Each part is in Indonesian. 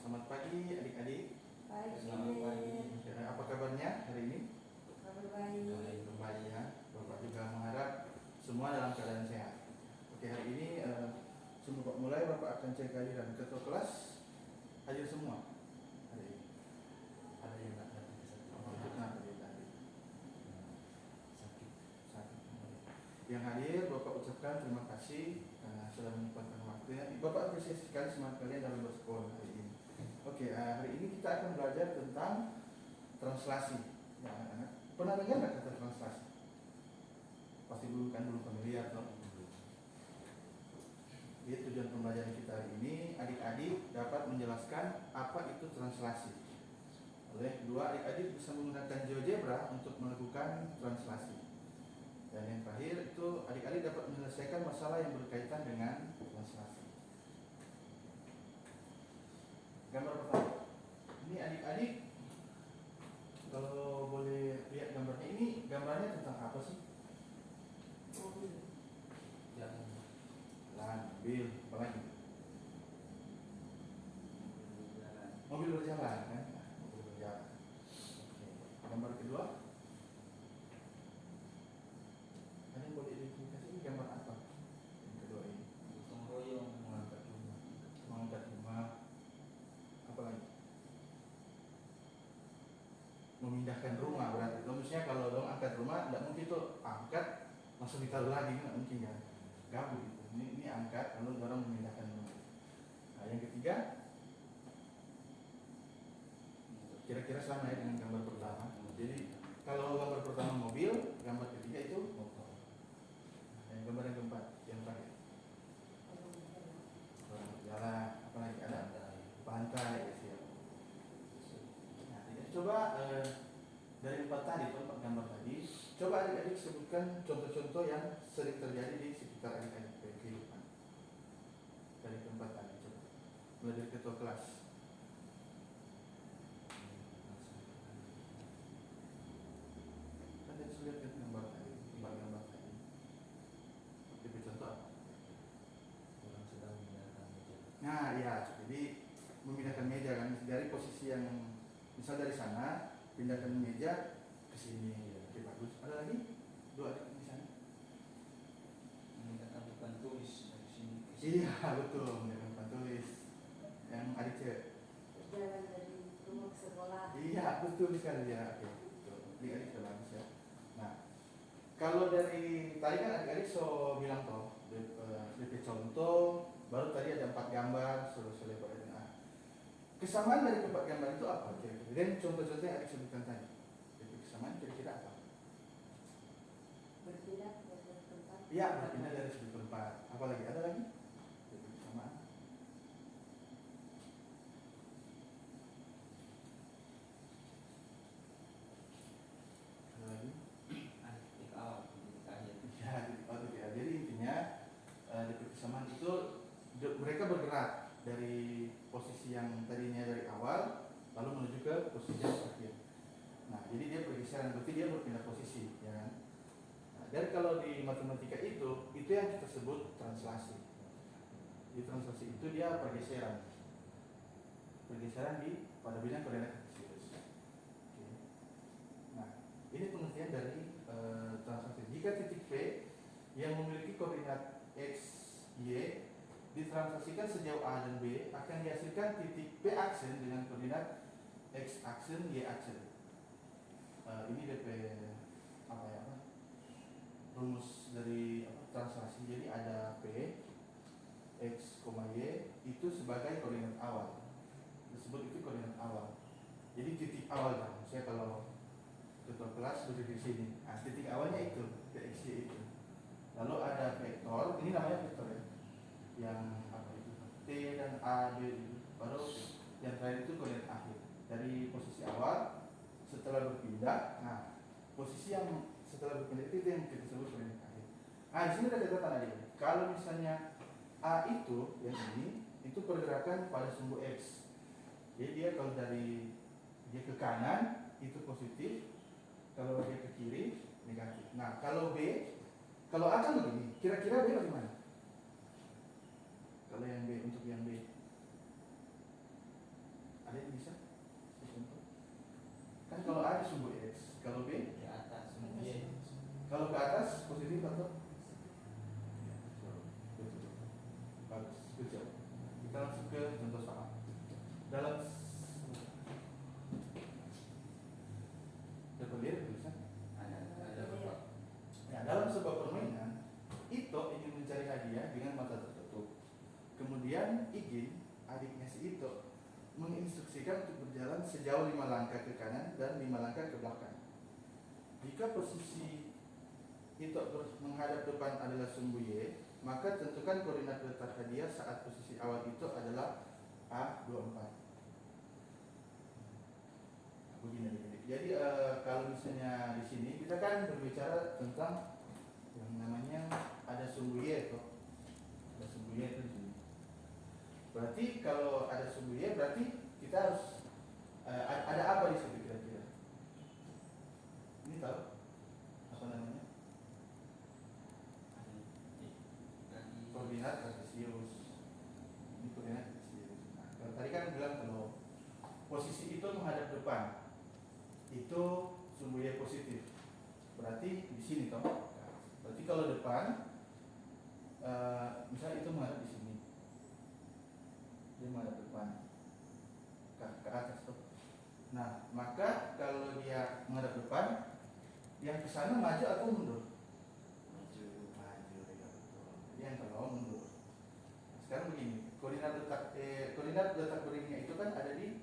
Selamat pagi adik-adik. Pagi. Selamat pagi. Apa kabarnya hari ini? Kabar baik. Baik ya. Bapak juga mengharap semua dalam keadaan sehat. Oke, hari ini sebelum Bapak mulai, Bapak akan cek kehadiran ketua kelas. Hadir semua hari ini. Ada yang nggak datang ke satu. Itu kenapa dia tadi? Sakit. Sakit. Yang hadir, Bapak ucapkan terima kasih karena sudah menyempatkan waktunya. Bapak apresiasi sekali semangat kalian dalam bersekolah hari ini. Oke, hari ini kita akan belajar tentang translasi. Ya, anak-anak. Pernah dengar nggak kata translasi? Pasti belum familiar, toh. Jadi tujuan pembelajaran kita hari ini, adik-adik dapat menjelaskan apa itu translasi. Oleh kedua, adik-adik bisa menggunakan GeoGebra untuk melakukan translasi. Dan yang terakhir itu adik-adik dapat menyelesaikan masalah yang berkaitan dengan translasi. Gambar pertama. Ini adik-adik kalau boleh lihat gambarnya, ini gambarnya tentang apa sih? Mobil. Jalan. Mobil, apa lagi? Jalan. Mobil berjalan kan? Mobil berjalan. Oke. Gambar kedua. Ada yang boleh identifikasi ini gambar apa? Yang kedua ini. Gotong royong mengangkat rumah. Mengangkat rumah. Apa lagi? Memindahkan rumah berarti. Maksudnya kalau dong angkat rumah, tidak mungkin tuh angkat langsung ditaruh lagi, nggak mungkin kan? Gabung gitu. Ini angkat, lalu orang memindahkan rumah. Nah, yang ketiga, kira-kira sama ya dengan gambar pertama. Jadi kalau gambar pertama mobil, gambar ketiga itu motor. Yang gambar yang keempat, yang terakhir. Orang berjalan, apa lagi ada? Pantai, siap. Nah, coba dari empat tadi, empat gambar tadi, coba adik-adik sebutkan contoh-contoh yang sering terjadi di sekitar adik-adik kehidupan. Dari keempat tadi, coba. Mulai dari ketua kelas. Kan tadi sudah lihat gambar tadi, empat gambar tadi. Lebih contoh apa? Orang sedang memindahkan meja. Nah, ya, jadi memindahkan meja kan dari posisi yang misal dari sana pindahkan meja ke sini. Oke, bagus. Ada lagi? Dua adik di sana. Memindahkan papan tulis dari sini ke sini. Iya, betul, memindahkan papan tulis. Yang adik cewek. Jalan dari rumah ke sekolah. Iya, betul sekali ya. Oke, betul. Adik-adik sudah bagus ya. Nah, kalau dari tadi kan adik-adik so bilang toh, DP contoh, baru tadi ada 4 gambar, sudah lebar. Nah, kesamaan dari 4 gambar itu apa kira-kira? Dan contoh-contoh yang adik sebutkan tadi, DP kesamaan kira-kira apa? Berpindah dari tempat. Iya, berpindah dari sudut tempat. Apa lagi? Ada lagi? DP kesamaan. Ada lagi? Titik awal, titik akhir. Ya, jadi intinya di kesamaan itu mereka bergerak dari posisi yang tadinya dari awal lalu menuju ke posisi yang terakhir. Nah, jadi dia bergeser, berarti dia berpindah posisi, ya kan? Nah, dan kalau di matematika itu yang kita sebut translasi. Di translasi itu dia pergeseran pada bidang koordinat kartesius. Oke. Nah, ini pengertian dari translasi. Jika titik P yang memiliki koordinat x, y ditranslasikan sejauh A dan B, akan dihasilkan titik P aksen dengan koordinat x aksen, y aksen. Ini DP rumus dari translasi. Jadi ada P, x, y itu sebagai koordinat awal. Disebut itu koordinat awal. Jadi titik awal kan. Saya kalau ketua kelas berdiri di sini. Nah, titik awalnya itu, P, x, y itu. Lalu ada vektor, ini namanya vektor ya. Yang apa itu? T dan A, B itu. Baru yang terakhir itu koordinat akhir. Dari posisi awal setelah berpindah, nah posisi yang setelah berpindah itu yang kita sebut koordinat akhir. Nah, di sini ada catatan aja. Kalau misalnya A itu yang ini itu pergerakan pada sumbu X. Jadi dia kalau dari dia ke kanan itu positif, kalau dia ke kiri negatif. Nah, kalau A kan begini, kira-kira B bagaimana? Kalau yang B, untuk yang B Kita langsung ke contoh soal. Dalam lihat tulisan. Ada apa? Ya, dalam sebuah permainan, Ito ingin mencari hadiah dengan mata tertutup. Kemudian Igin, adiknya si Ito, menginstruksikan untuk berjalan sejauh 5 langkah ke kanan dan 5 langkah ke belakang. Jika posisi Ito menghadap depan adalah sumbu Y, maka tentukan koordinat letak hadiah saat posisi awal Ito adalah A24. Begini. Jadi kalau misalnya di sini kita kan berbicara tentang yang namanya ada sumbu Y itu. Ada sumbu Y itu di sini. Berarti kalau ada sumbu Y berarti kita harus ada apa di situ kira-kira? Ini tahu apa namanya? Koordinat kartesius. Ini koordinat kartesius. Nah, kalau tadi kan bilang kalau posisi itu menghadap depan, itu sumbu Y positif. Berarti di sini toh. Berarti kalau depan, misalnya itu menghadap di sini, dia menghadap depan ke atas toh. Nah, maka kalau dia menghadap depan, yang ke sana maju atau mundur? Maju ya betul. Yang kalau mundur. Nah, sekarang begini, koordinat letak berdirinya itu kan ada di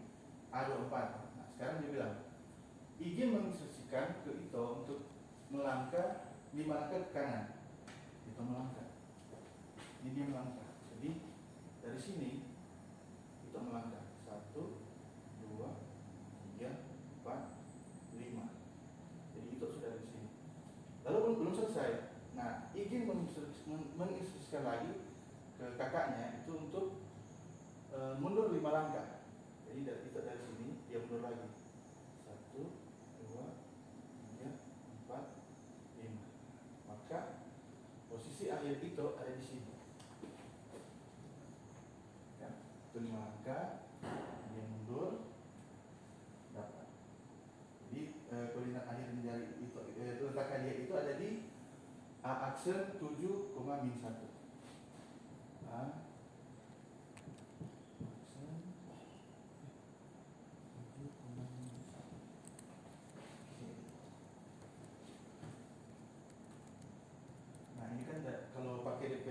A24. Nah, sekarang dia bilang Igin menginstruksikan ke Ito untuk melangkah 5 langkah ke kanan. Ito melangkah. Ini dia melangkah. Jadi dari sini Ito melangkah 1, 2, 3, 4, 5. Jadi Ito sudah di sini. Lalu belum selesai. Nah, Igin menginstruksikan lagi ke kakaknya itu untuk mundur 5 langkah. Jadi Ito dari sini dia mundur lagi. 1, 2, 3, 4, 5. Maka posisi akhir itu ada di sini. Ya, itu 5 langkah, dia mundur, dapat. Jadi koordinat akhir dari itu letak hadiah itu ada di A aksen 7,-1. A aksen 7,-1. Nah, ini kan kalau pakai DP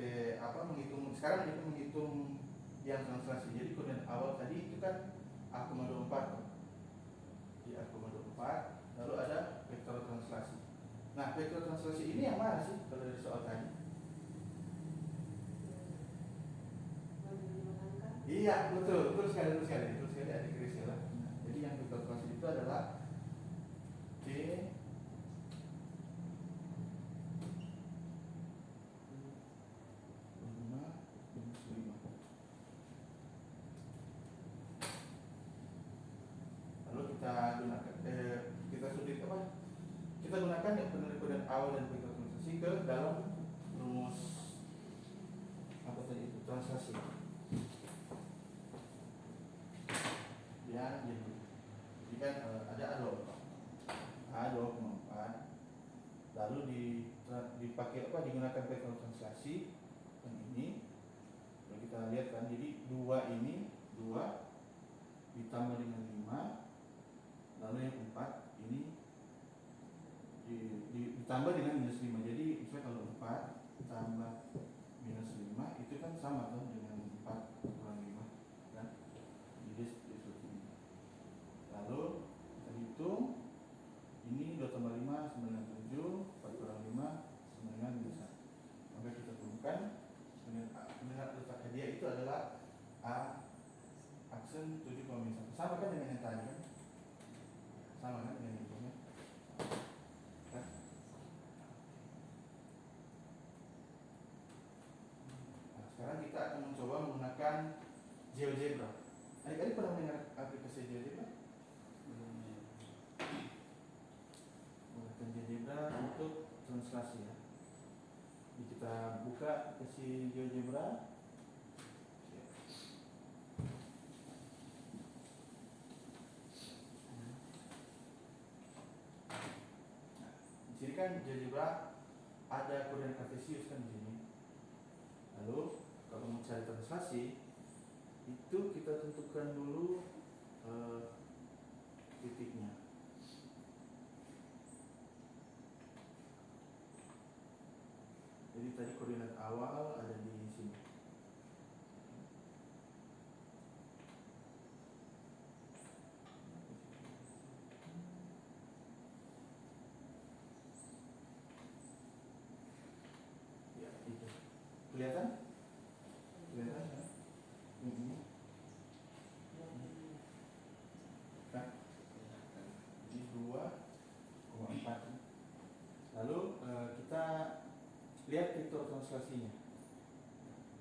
menghitung sekarang itu menghitung yang translasi. Jadi koordinat awal tadi itu kan A,24. Di A,24 lalu ada vektor translasi. Nah, vektor translasi ini yang mana sih kalau dari soal tadi? Iya, betul sekali ada Chris ya. Jadi yang vektor translasi itu adalah D kita gunakan yang penelitian awal dan vektor translasi ke dalam rumus apa tadi itu translasi. Ya, jadi kan ada A24 lalu dipakai digunakan vektor translasi yang ini. Kalau kita lihat kan, jadi 2 ini 2 ditambah dengan 5, lalu yang 4 ini ditambah dengan -5. Jadi misalnya kalau 4 tambah -5 itu kan sama kan dengan 4 kurang 5 kan. Jadi seperti ini. Lalu kita hitung ini 2 tambah 5 sama dengan 7, 4 kurang 5 sama dengan 1. Maka kita temukan koordinat letak hadiah itu adalah A aksen 7,-1. Sama kan dengan yang tadi kan? Sama kan dengan hitungnya? Kan? Nah, sekarang kita akan mencoba menggunakan GeoGebra. Adik-adik pernah mendengar aplikasi GeoGebra? Menggunakan GeoGebra untuk translasi ya. Jadi kita buka aplikasi GeoGebra. Di sini kan GeoGebra ada koordinat kartesius kan di sini. Lalu kalau mau cari translasi kita tentukan dulu titiknya. Jadi tadi koordinat awal ada di sini. Ya, itu. Kelihatan? Kelihatan kan? Ini. Kan? Ini 2,4. Lalu kita lihat vektor translasinya.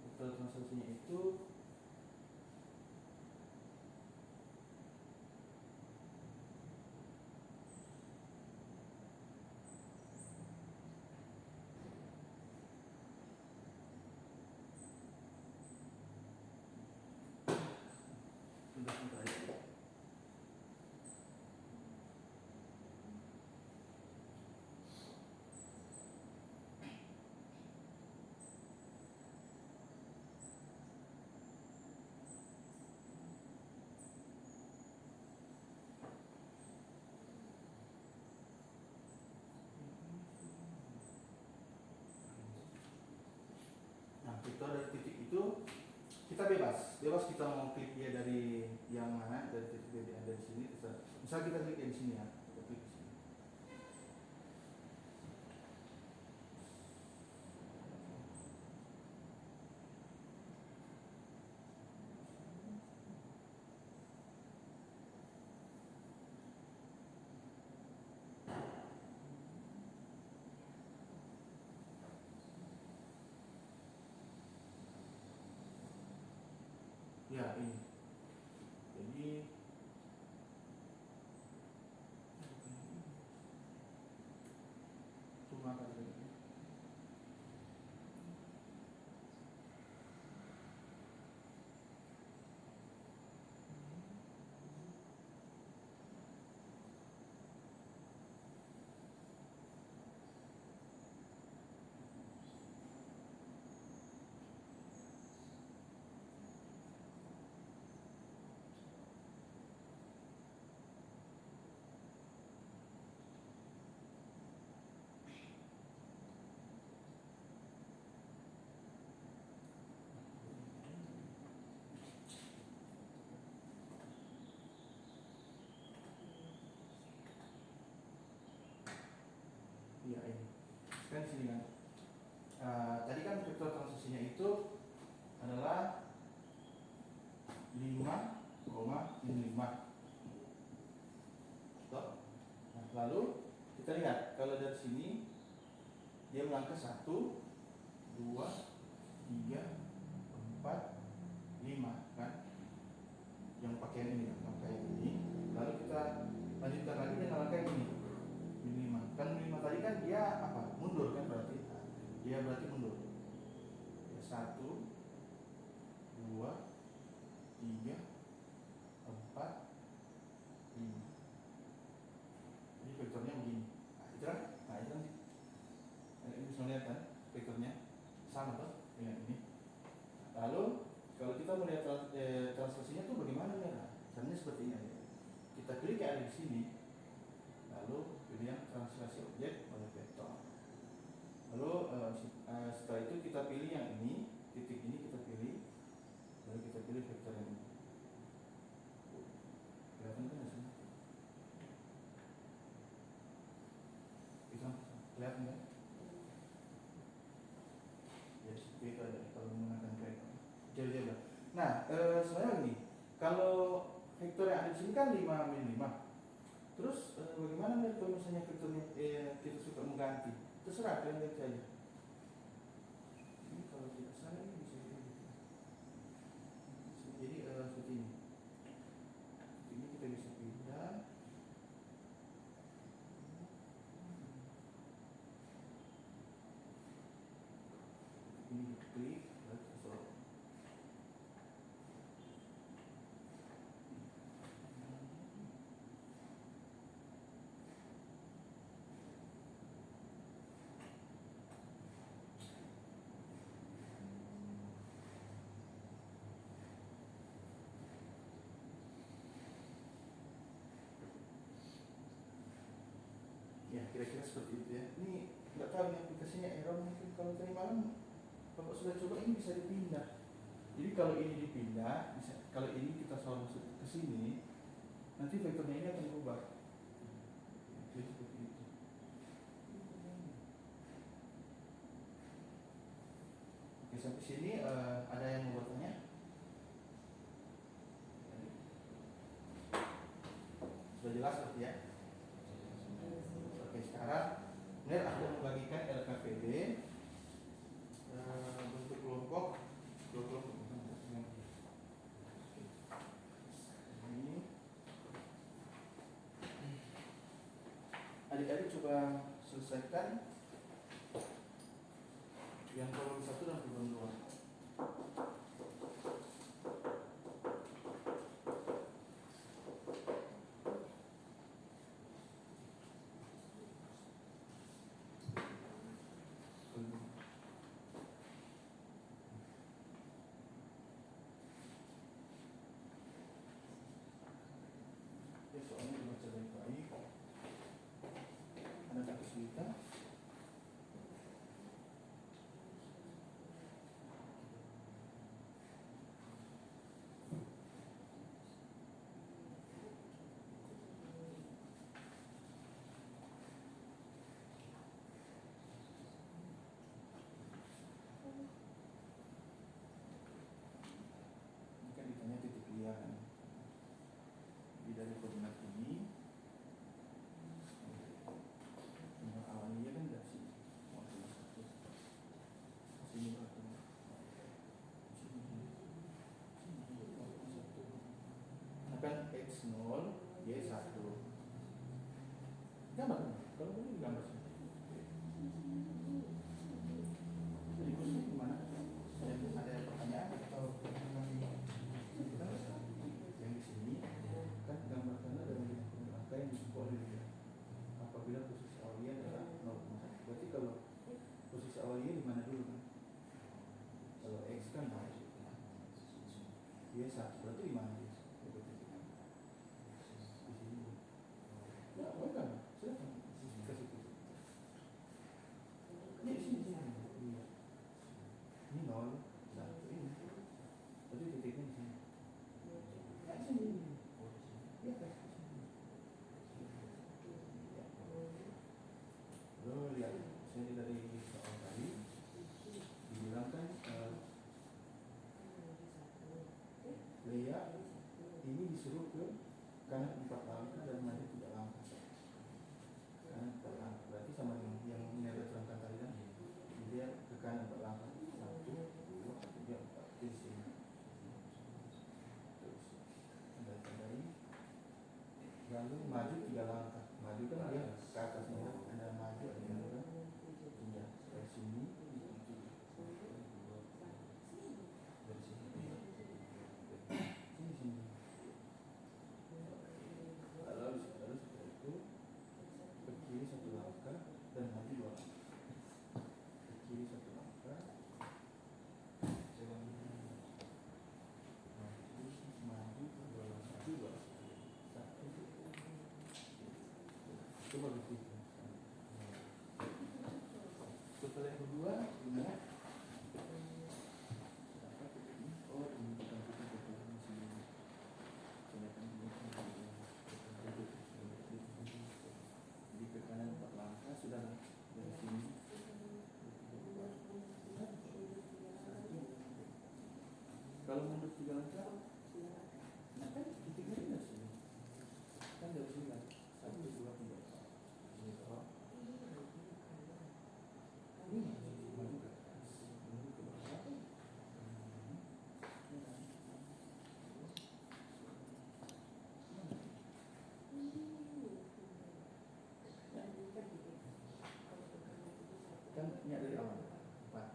Vektor translasinya itu sebentar ya. Nah, vektor dari titik itu kita bebas kita mau klik dia dari yang mana, dari titik dia yang ada di sini. Misal kita klik di sini ya, kita klik di sini. Ya ini. Jadi cuma kali ini. Ya ini. Kan sini kan. Tadi kan vektor translasinya itu adalah 5,5. Betul? Nah, lalu kita lihat kalau dari sini dia melangkah 1, 2, 3, 4, 5 kan? Yang pakai ini kan, langkah ini. Lalu kita lanjutkan lagi dengan langkah ini. Ini 5. Kan 5 tadi kan dia apa? Mundur kan berarti. Dia berarti mundur. Ya, 1, 2, 3, 4, 5. Jadi vektornya begini. Nah, itu kan? Nah, itu kan. Ini bisa lihat kan vektornya sama tuh dengan ini. Lalu kalau kita melihat translasinya tuh bagaimana ya? Caranya seperti ini aja. Kita klik yang ada di sini. Lalu pilih yang translasi objek oleh vektor. Lalu setelah itu kita pilih yang ini, titik ini kita pilih. Lalu kita pilih vektor yang ini. Kelihatan kan di sini? Kelihatan kan? Ya seperti itu aja kalau menggunakan vektor. Jadi nah, sebenarnya gini, kalau vektor yang ada di sini kan 5 min 5. Terus bagaimana nih kalau misalnya vektornya kita suka mengganti? Terserah kalian lihat saja. Ini kalau tidak salah ini bisa jadi. Jadi seperti ini. Ini kita bisa pindah. Ini diklik, lalu kita sorot. kira-kira seperti itu ya. Ini nggak tahu nih aplikasinya error mungkin. Kalau tadi malam Bapak sudah coba, ini bisa dipindah. Jadi kalau ini dipindah, bisa, kalau ini kita selalu masuk ke sini, nanti vektornya ini akan berubah. Jadi seperti itu. Oke, sampai sini ada yang mau bertanya? Sudah jelas berarti ya? Oke, sekarang ini aku membagikan LKPD bentuk kelompok, dua kelompok. Ini adik-adik coba selesaikan yang kolom 1 dan kolom 2. Ya, soalnya dibaca baik-baik. Ada kesulitan? Ini kan ditanya titik liar kan. Jadi dari koordinat ini nomor awalnya kan dari sini. Waktu satu. Sini waktu. Nah kan X0, Y1. Gambar kan? Kalau boleh digambar sini. Jadi khususnya gimana? Ada pertanyaan atau yang di sini kan gambarkannya dari angka yang disebut dia. Apabila posisi awalnya adalah 0,1. Berarti kalau posisi awalnya di mana dulu kan? Kalau X kan masuk. Y 1 berarti di mana dia? Di sini. Ya, boleh kan? Silakan. Kasih itu. Ini di sini. Iya. Ini 0, 1 ini. Berarti titiknya di sini. Ya, di sini. Ya, kan? Lalu lihat, saya dari soal tadi dibilang kan Lea ini disuruh ke kanan 4 langkah dan maju 3 langkah. Kanan 4 langkah, berarti sama dengan yang Nera terangkan tadi kan, dia ke kanan 4 langkah, 1, 2, 3, 4 di sini. Terus ada tandai, lalu maju 3 langkah. Maju kan dia ke atasnya, ada maju, ada yang kan, iya, dari sini, dari sini, sini. Lalu setelah itu ke kiri 1 langkah dan maju 2 langkah. Ke kiri 1 langkah, maju 2 langkah, 2 langkah. 1, coba begitu. Setelah yang kedua, gimana? Oh, ini bukan kita di sini. Kelihatan ini. Jadi ke kanan 4 langkah sudah dari sini. Kalau mundur 3 langkah, nah kan titiknya dari sini. Kan dari sini kan 1, 2, 3. Ini toh. Ini maju ke atas, maju ke bawah. Kan ini dari awal 4,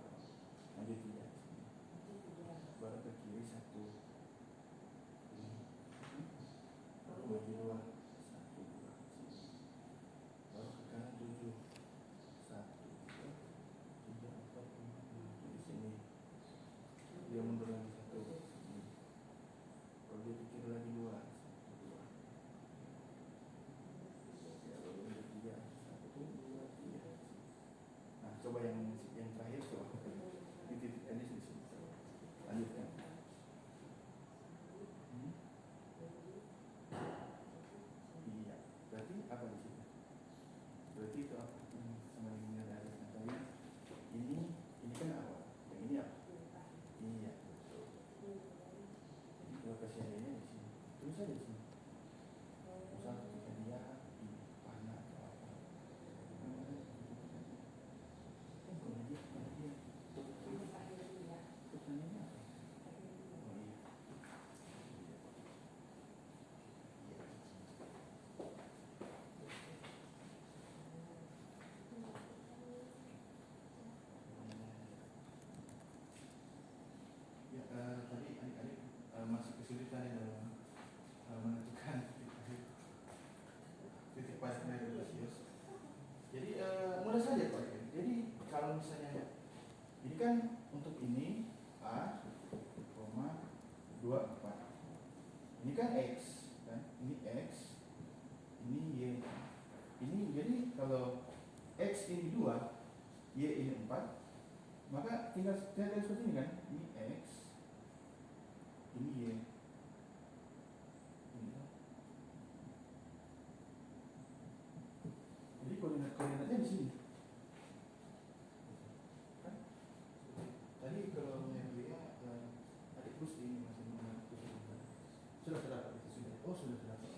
maju 3, baru ke kiri 1, tulis aja di sini. Misal ketika dia di panah atau apa. Kalau dia Ini pakai dulu ya. pertanyaannya apa? Oh iya. Ya, tadi adik-adik masih kesulitan ya dalam menentukan titik padatnya dari rasius. Jadi mudah saja Pak. Jadi kalau misalnya ini kan untuk ini A, 24. Ini kan X kan? Ini X, ini Y. Ini jadi kalau X ini 2, Y ini 4, maka tinggal seperti ini kan? Ini X, ini Y. Ini. Jadi koordinatnya di sini. Kan? Tadi kalau yang dia adik plus ini masih sudah terdapat itu sudah. Oh sudah terdapat.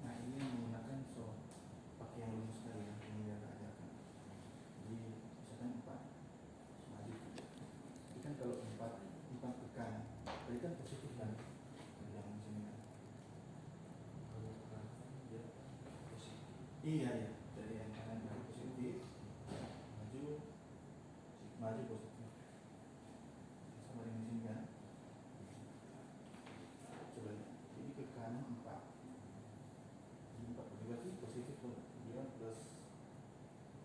Nah ini menggunakan pakai yang rumus tadi yang dia ajarkan. Jadi misalkan 4 maju 3. Jadi kan kalau 4 ke kanan, tadi kan positif kan? Yang di sini kan? Kalau kan dia positif. Iya ya, dari yang kanan dari positif, maju positif. Sama dengan sini kan? Coba lihat. Ini ke kanan 4. Ini 4 berarti positif tuh. Dia plus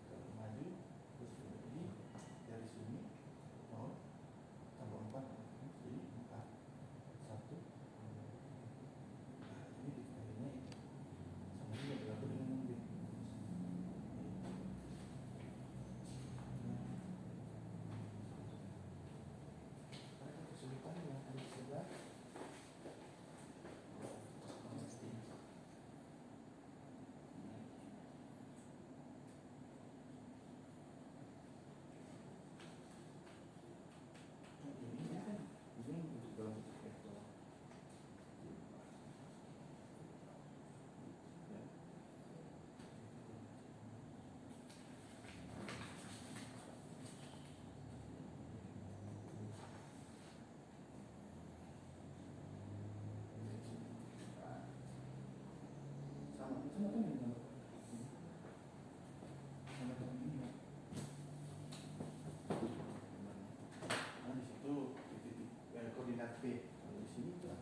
kalau maju positif. Jadi dari sini 0 tambah 4 jadi 4 1. Nah, ini dikalinya ini sama juga berlaku dengan mungkin. Ada kesulitan yang ada di sebelah. Ini kan ini untuk dalam vektor. Ya. Sama kan ini kan? Sama dengan ini kan? Nah di situ titik koordinat P. Kalau di sini itu A.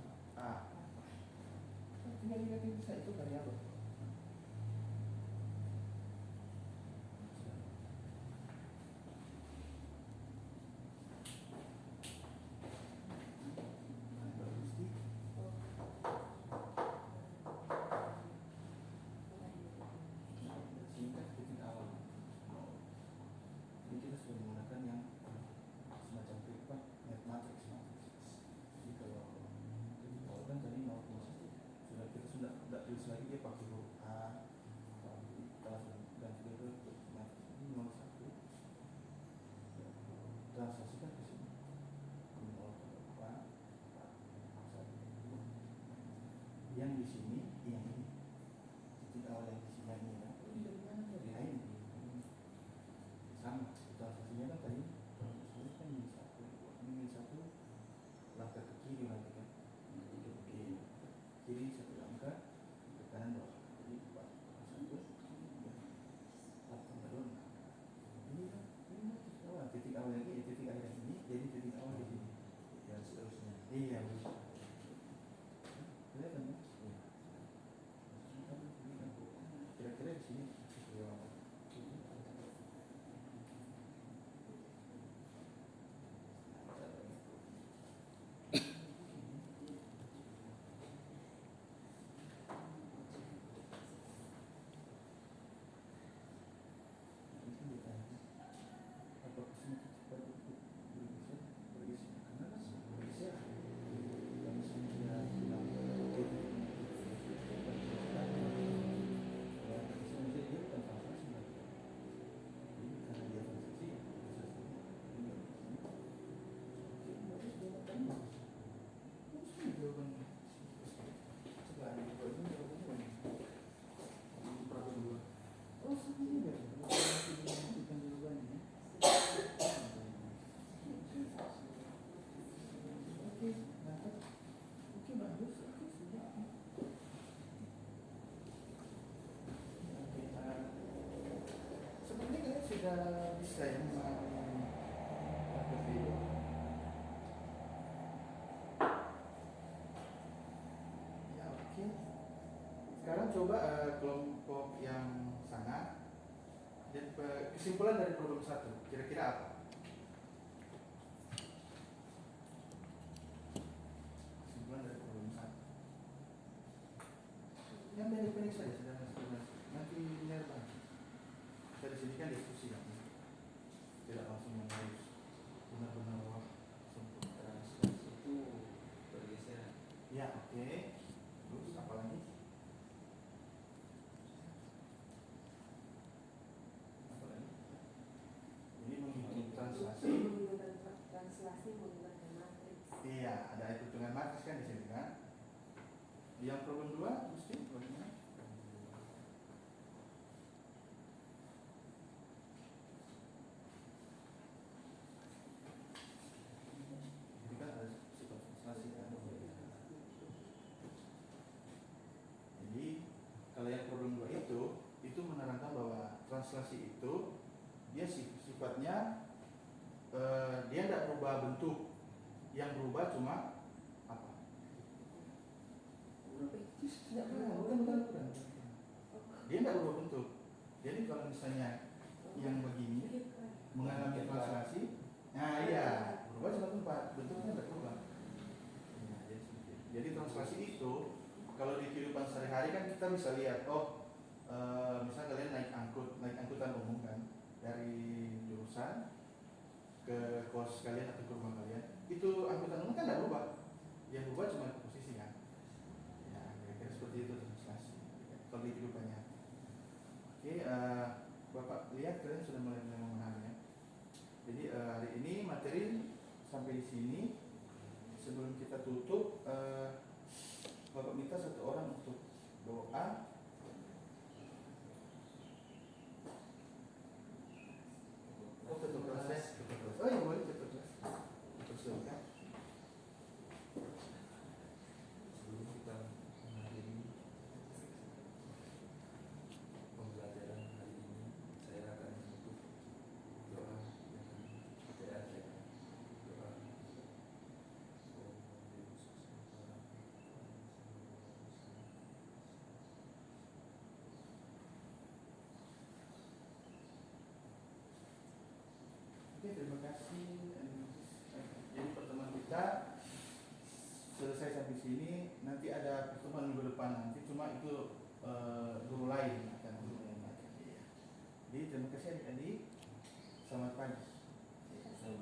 Nah, tinggal lihat bisa itu variabel. Nah, berarti singkat titik awal. Jadi kita sudah menggunakan yang semacam apa? Matrix. Jadi kalau titik awal kan tadi 0,1. Kita sudah tidak tulis lagi dia pakai huruf A. Dan juga ke matrix ini 01. Translasikan ke sini. 0,4. Yang di sini, yang ini titik awal yang di sini yang ini kan? Ini dari mana dari lain? Sama, transaksinya kan tadi ini kan ini satu langkah ke kiri lagi kan? Ke kiri satu langkah, ke kanan 2. Jadi 4 1 8 ini kan titik awal lagi titik akhir yang ini jadi titik awal di sini. Dan seterusnya. Iya bisa. Kelihatan kan? Iya. Kira-kira di sini bisa ya memahami video. Ya oke. Sekarang coba kelompok yang sana. Dan kesimpulan dari problem 1 kira-kira apa? Kesimpulan dari problem 1. Yang pendek-pendek saja sederhana. Nanti benar-benar. Kita di sini kan diskusi kan. Tidak langsung yang harus benar-benar sempurna. Translasi itu pergeseran. Ya oke. Terus apa lagi? Apa lagi? Ini menghitung translasi. Menggunakan translasi menggunakan matriks. Iya, ada hitungan matriks kan di sini kan. Yang problem 2 mesti bagaimana? Jadi kan ada sifat translasi kan. Jadi kalau yang problem 2 itu menerangkan bahwa translasi itu dia sifatnya dia tidak berubah bentuk, yang berubah cuma apa? Tidak Bukan. Dia tidak berubah bentuk. Jadi kalau misalnya yang begini mengalami translasi, nah iya berubah cuma tempat, bentuknya tidak berubah. Ya, jadi translasi itu kalau di kehidupan sehari-hari kan kita bisa lihat, misal kalian naik angkutan umum kan dari jurusan ke kos kalian atau ke rumah kalian, itu angkutan umum kan tidak berubah, yang berubah cuma posisi kan. Ya, kira-kira seperti itu translasi kalau di kehidupannya. Oke, Bapak lihat kalian sudah mulai memahami ya. Jadi hari ini materi sampai di sini. Sebelum kita tutup, Bapak minta satu orang untuk doa. Oh, tutup kelas ya? Tutup kelas. Oh, ya boleh tutup kelas. Persilakan. Sebelum kita mengakhiri pembelajaran hari ini, saya akan menutup doa dengan doa. Oke, terima kasih. Jadi pertemuan kita selesai sampai sini. Nanti ada pertemuan minggu depan nanti, cuma itu guru lain akan menyampaikan. Jadi terima kasih adik-adik. Selamat pagi. Terima kasih.